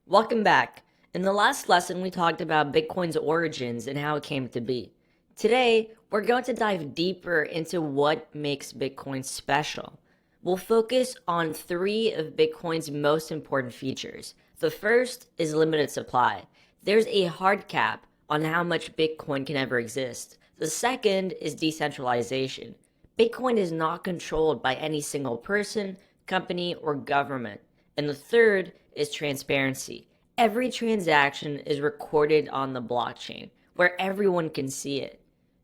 Welcome back. In the last lesson, we talked about Bitcoin's origins and how it came to be. Today, we're going to dive deeper into what makes Bitcoin special. We'll focus on three of Bitcoin's most important features. The first is limited supply. There's a hard cap on how much Bitcoin can ever exist. The second is decentralization. Bitcoin is not controlled by any single person, company, or government. And the third is transparency. Every transaction is recorded on the blockchain where everyone can see it.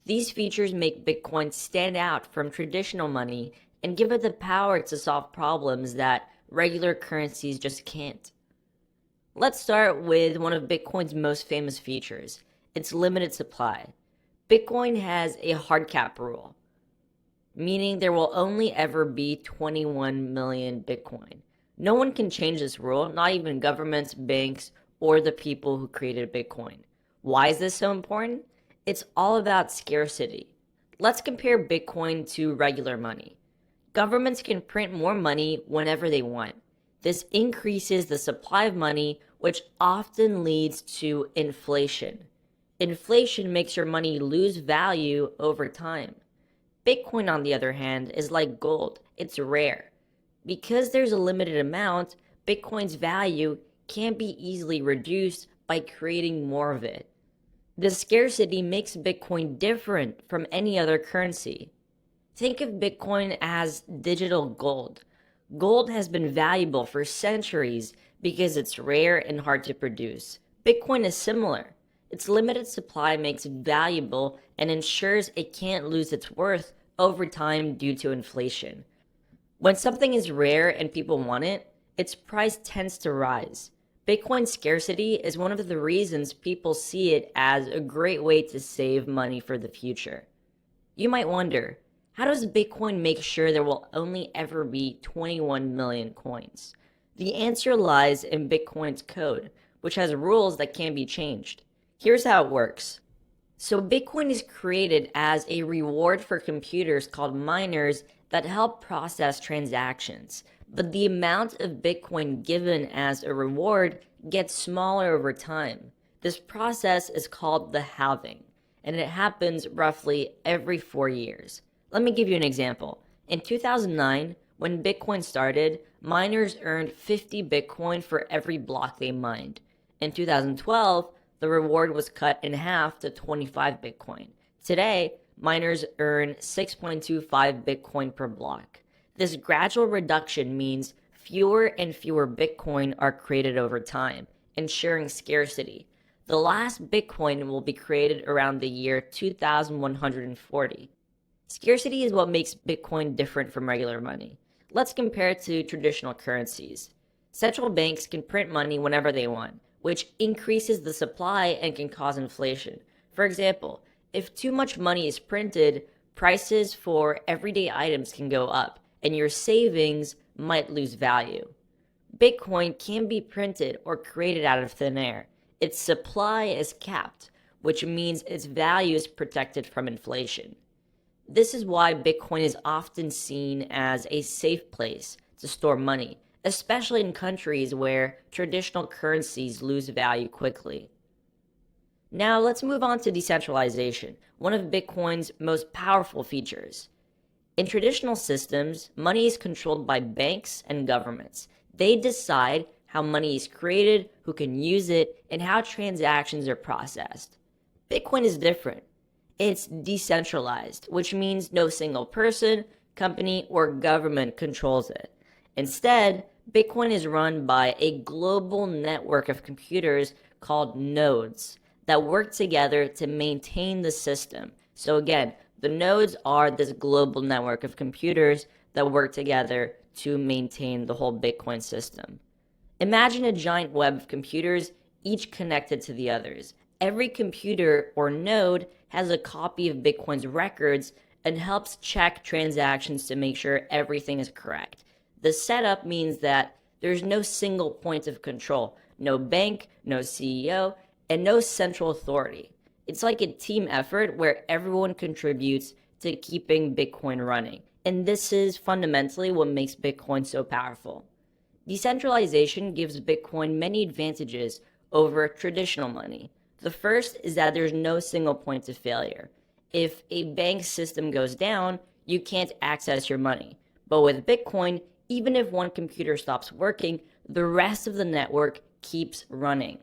These features make Bitcoin stand out from traditional money and give it the power to solve problems that regular currencies just can't. Let's start with one of Bitcoin's most famous features, its limited supply. Bitcoin has a hard cap rule, meaning there will only ever be 21 million Bitcoin. No one can change this rule, not even governments, banks, or the people who created Bitcoin. Why is this so important? It's all about scarcity. Let's compare Bitcoin to regular money. Governments can print more money whenever they want. This increases the supply of money, which often leads to inflation. Inflation makes your money lose value over time. Bitcoin, on the other hand, is like gold. It's rare. Because there's a limited amount, Bitcoin's value can't be easily reduced by creating more of it. The scarcity makes Bitcoin different from any other currency. Think of Bitcoin as digital gold. Gold has been valuable for centuries because it's rare and hard to produce. Bitcoin is similar. Its limited supply makes it valuable and ensures it can't lose its worth over time due to inflation. When something is rare and people want it, its price tends to rise. Bitcoin's scarcity is one of the reasons people see it as a great way to save money for the future. You might wonder, how does Bitcoin make sure there will only ever be 21 million coins? The answer lies in Bitcoin's code, which has rules that can be changed. Here's how it works. So Bitcoin is created as a reward for computers called miners that help process transactions. But the amount of Bitcoin given as a reward gets smaller over time. This process is called the halving, and it happens roughly every 4 years. Let me give you an example. In 2009, when Bitcoin started, miners earned 50 Bitcoin for every block they mined. In 2012, the reward was cut in half to 25 Bitcoin. Today, miners earn 6.25 Bitcoin per block. This gradual reduction means fewer and fewer Bitcoin are created over time, ensuring scarcity. The last Bitcoin will be created around the year 2140. Scarcity is what makes Bitcoin different from regular money. Let's compare it to traditional currencies. Central banks can print money whenever they want, which increases the supply and can cause inflation. For example, if too much money is printed, prices for everyday items can go up, and your savings might lose value. Bitcoin can be printed or created out of thin air. Its supply is capped, which means its value is protected from inflation. This is why Bitcoin is often seen as a safe place to store money, especially in countries where traditional currencies lose value quickly. Now let's move on to decentralization, one of Bitcoin's most powerful features. In traditional systems, money is controlled by banks and governments. They decide how money is created, who can use it, and how transactions are processed. Bitcoin is different. It's decentralized, which means no single person, company, or government controls it. Instead, Bitcoin is run by a global network of computers called nodes that work together to maintain the system. So again, the nodes are this global network of computers that work together to maintain the whole Bitcoin system. Imagine a giant web of computers, each connected to the others. Every computer or node has a copy of Bitcoin's records and helps check transactions to make sure everything is correct. The setup means that there's no single point of control, no bank, no CEO, and no central authority. It's like a team effort where everyone contributes to keeping Bitcoin running. And this is fundamentally what makes Bitcoin so powerful. Decentralization gives Bitcoin many advantages over traditional money. The first is that there's no single point of failure. If a bank system goes down, you can't access your money. But with Bitcoin, even if one computer stops working, the rest of the network keeps running.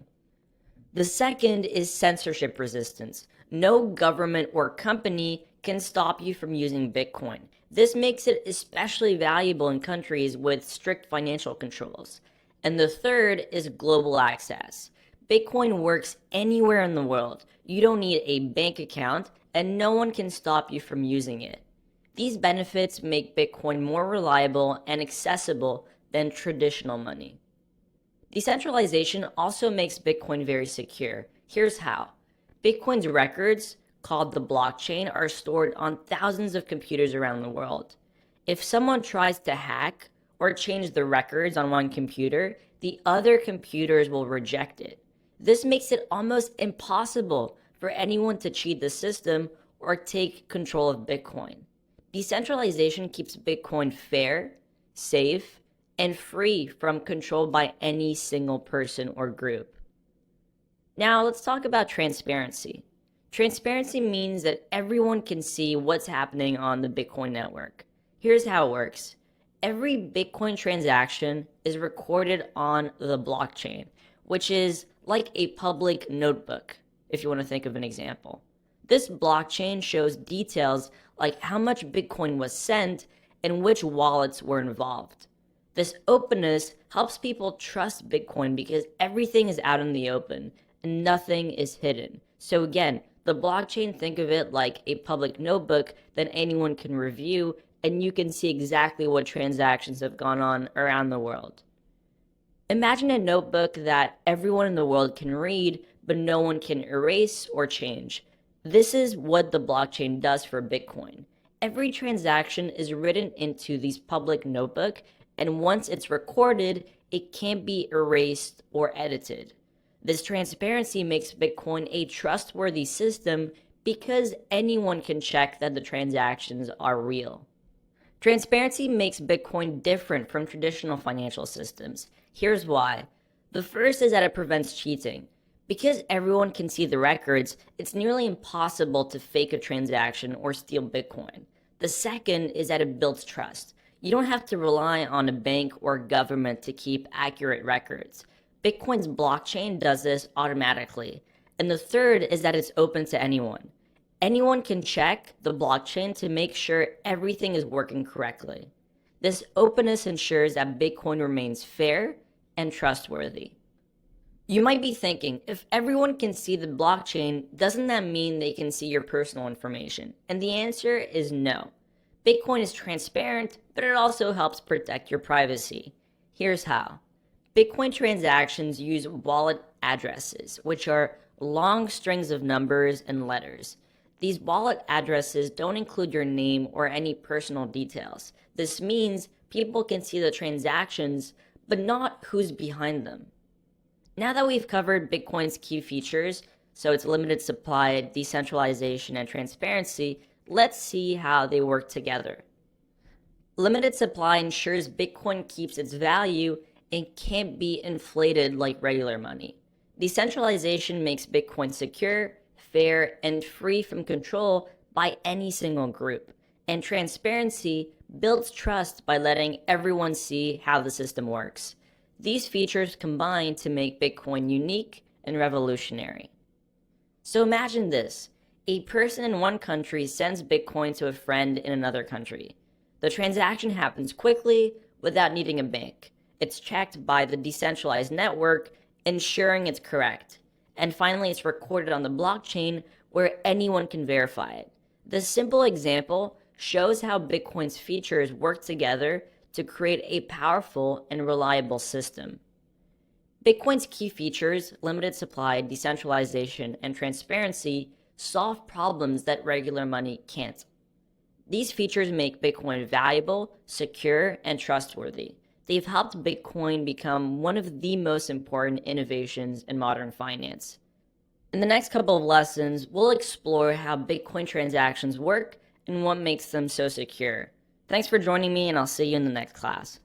The second is censorship resistance. No government or company can stop you from using Bitcoin. This makes it especially valuable in countries with strict financial controls. And the third is global access. Bitcoin works anywhere in the world. You don't need a bank account, and no one can stop you from using it. These benefits make Bitcoin more reliable and accessible than traditional money. Decentralization also makes Bitcoin very secure. Here's how. Bitcoin's records, called the blockchain, are stored on thousands of computers around the world. If someone tries to hack or change the records on one computer, the other computers will reject it. This makes it almost impossible for anyone to cheat the system or take control of Bitcoin. Decentralization keeps Bitcoin fair, safe, and free from control by any single person or group. Now let's talk about transparency. Transparency means that everyone can see what's happening on the Bitcoin network. Here's how it works. Every Bitcoin transaction is recorded on the blockchain, which is like a public notebook, if you want to think of an example. This blockchain shows details like how much Bitcoin was sent and which wallets were involved. This openness helps people trust Bitcoin because everything is out in the open and nothing is hidden. So again, the blockchain, think of it like a public notebook that anyone can review, and you can see exactly what transactions have gone on around the world. Imagine a notebook that everyone in the world can read, but no one can erase or change. This is what the blockchain does for Bitcoin. Every transaction is written into this public notebook, and once it's recorded, it can't be erased or edited. This transparency makes Bitcoin a trustworthy system because anyone can check that the transactions are real. Transparency makes Bitcoin different from traditional financial systems. Here's why. The first is that it prevents cheating. Because everyone can see the records, it's nearly impossible to fake a transaction or steal Bitcoin. The second is that it builds trust. You don't have to rely on a bank or government to keep accurate records. Bitcoin's blockchain does this automatically. And the third is that it's open to anyone. Anyone can check the blockchain to make sure everything is working correctly. This openness ensures that Bitcoin remains fair and trustworthy. You might be thinking, if everyone can see the blockchain, doesn't that mean they can see your personal information? And the answer is no. Bitcoin is transparent, but it also helps protect your privacy. Here's how. Bitcoin transactions use wallet addresses, which are long strings of numbers and letters. These wallet addresses don't include your name or any personal details. This means people can see the transactions, but not who's behind them. Now that we've covered Bitcoin's key features, so its limited supply, decentralization, and transparency, let's see how they work together. Limited supply ensures Bitcoin keeps its value and can't be inflated like regular money. Decentralization makes Bitcoin secure, fair, and free from control by any single group. And transparency builds trust by letting everyone see how the system works. These features combine to make Bitcoin unique and revolutionary. So imagine this. A person in one country sends Bitcoin to a friend in another country. The transaction happens quickly without needing a bank. It's checked by the decentralized network, ensuring it's correct. And finally, it's recorded on the blockchain where anyone can verify it. This simple example shows how Bitcoin's features work together to create a powerful and reliable system. Bitcoin's key features, limited supply, decentralization, and transparency, solve problems that regular money can't. These features make Bitcoin valuable, secure, and trustworthy. They've helped Bitcoin become one of the most important innovations in modern finance. In the next couple of lessons, we'll explore how Bitcoin transactions work and what makes them so secure. Thanks for joining me, and I'll see you in the next class.